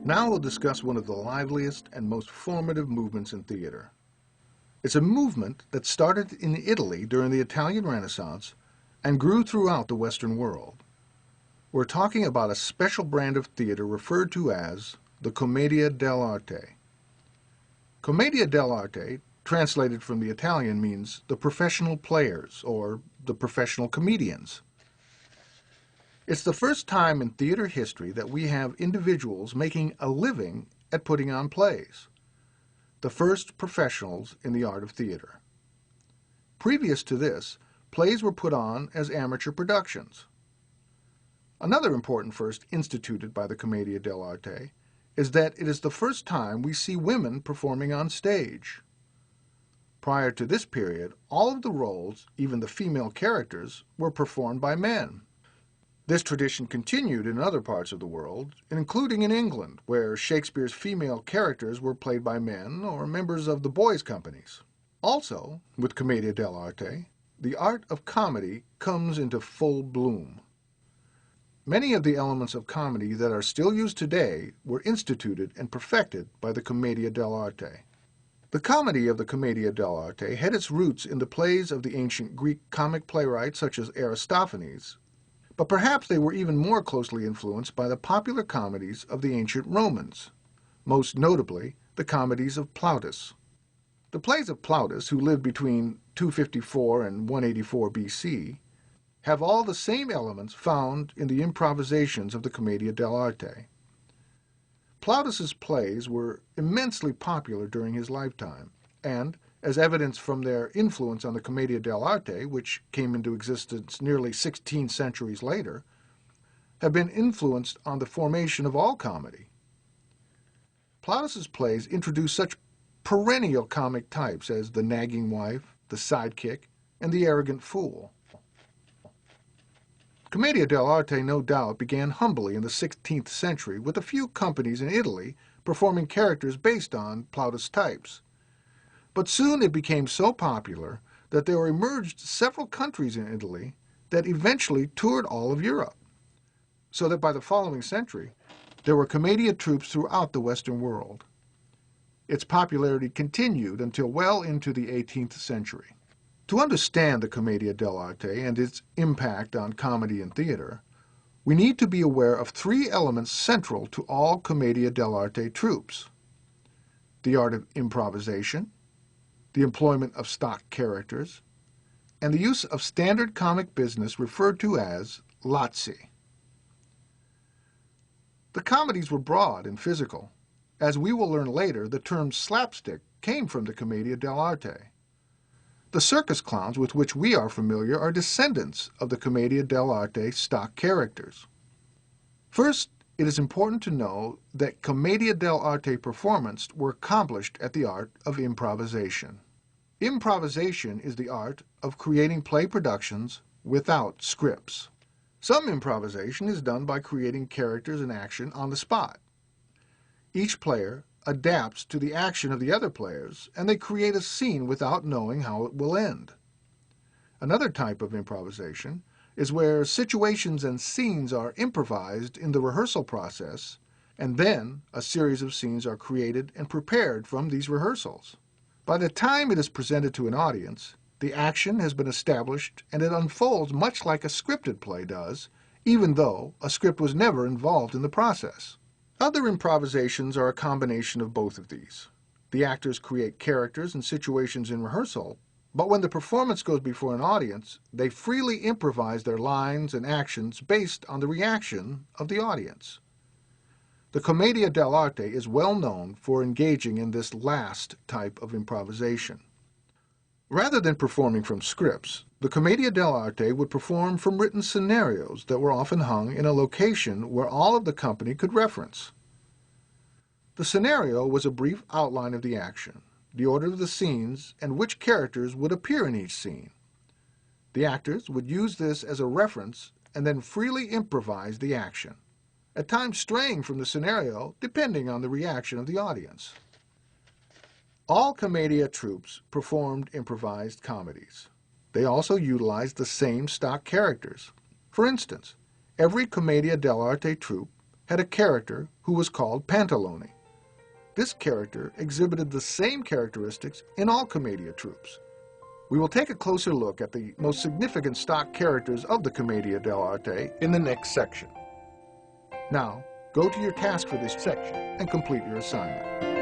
Now we'll discuss one of the liveliest and most formative movements in theater. It's a movement that started in Italy during the Italian Renaissance and grew throughout the Western world. We're talking about a special brand of theater referred to as the Commedia dell'arte. Commedia dell'arte, translated from the Italian, means the professional players or the professional comedians. It's the first time in theater history that we have individuals making a living at putting on plays, the first professionals in the art of theater. Previous to this, plays were put on as amateur productions. Another important first instituted by the Commedia dell'arte is that it is the first time we see women performing on stage. Prior to this period, all of the roles, even the female characters, were performed by men. This tradition continued in other parts of the world, including in England, where Shakespeare's female characters were played by men or members of the boys' companies. Also, with Commedia dell'arte, the art of comedy comes into full bloom. Many of the elements of comedy that are still used today were instituted and perfected by the Commedia dell'arte. The comedy of the Commedia dell'arte had its roots in the plays of the ancient Greek comic playwrights such as Aristophanes, but perhaps they were even more closely influenced by the popular comedies of the ancient Romans, most notably the comedies of Plautus. The plays of Plautus, who lived between 254 and 184 BC, have all the same elements found in the improvisations of the Commedia dell'arte. Plautus's plays were immensely popular during his lifetime, and, as evidence from their influence on the Commedia dell'arte, which came into existence nearly 16 centuries later, have been influenced on the formation of all comedy. Plautus's plays introduced such perennial comic types as the nagging wife, the sidekick, and the arrogant fool. Commedia dell'arte no doubt began humbly in the 16th century with a few companies in Italy performing characters based on Plautus types. But soon it became so popular that there emerged several countries in Italy that eventually toured all of Europe, so that by the following century there were Commedia troupes throughout the Western world. Its popularity continued until well into the 18th century. To understand the Commedia dell'arte and its impact on comedy and theater, we need to be aware of three elements central to all Commedia dell'arte troupes: the art of improvisation, the employment of stock characters, and the use of standard comic business referred to as lazzi. The comedies were broad and physical. As we will learn later, the term slapstick came from the Commedia dell'arte. The circus clowns with which we are familiar are descendants of the Commedia dell'arte stock characters. First, it is important to know that Commedia dell'arte performances were accomplished at the art of improvisation. Improvisation is the art of creating play productions without scripts. Some improvisation is done by creating characters and action on the spot. Each player adapts to the action of the other players, and they create a scene without knowing how it will end. Another type of improvisation is where situations and scenes are improvised in the rehearsal process, and then a series of scenes are created and prepared from these rehearsals. By the time it is presented to an audience, the action has been established and it unfolds much like a scripted play does, even though a script was never involved in the process. Other improvisations are a combination of both of these. The actors create characters and situations in rehearsal, but when the performance goes before an audience, they freely improvise their lines and actions based on the reaction of the audience. The Commedia dell'arte is well known for engaging in this last type of improvisation. Rather than performing from scripts, the Commedia dell'arte would perform from written scenarios that were often hung in a location where all of the company could reference. The scenario was a brief outline of the action, the order of the scenes, and which characters would appear in each scene. The actors would use this as a reference and then freely improvise the action, at times straying from the scenario depending on the reaction of the audience. All Commedia troupes performed improvised comedies. They also utilized the same stock characters. For instance, every Commedia dell'arte troupe had a character who was called Pantalone. This character exhibited the same characteristics in all Commedia troupes. We will take a closer look at the most significant stock characters of the Commedia dell'arte in the next section. Now, go to your task for this section and complete your assignment.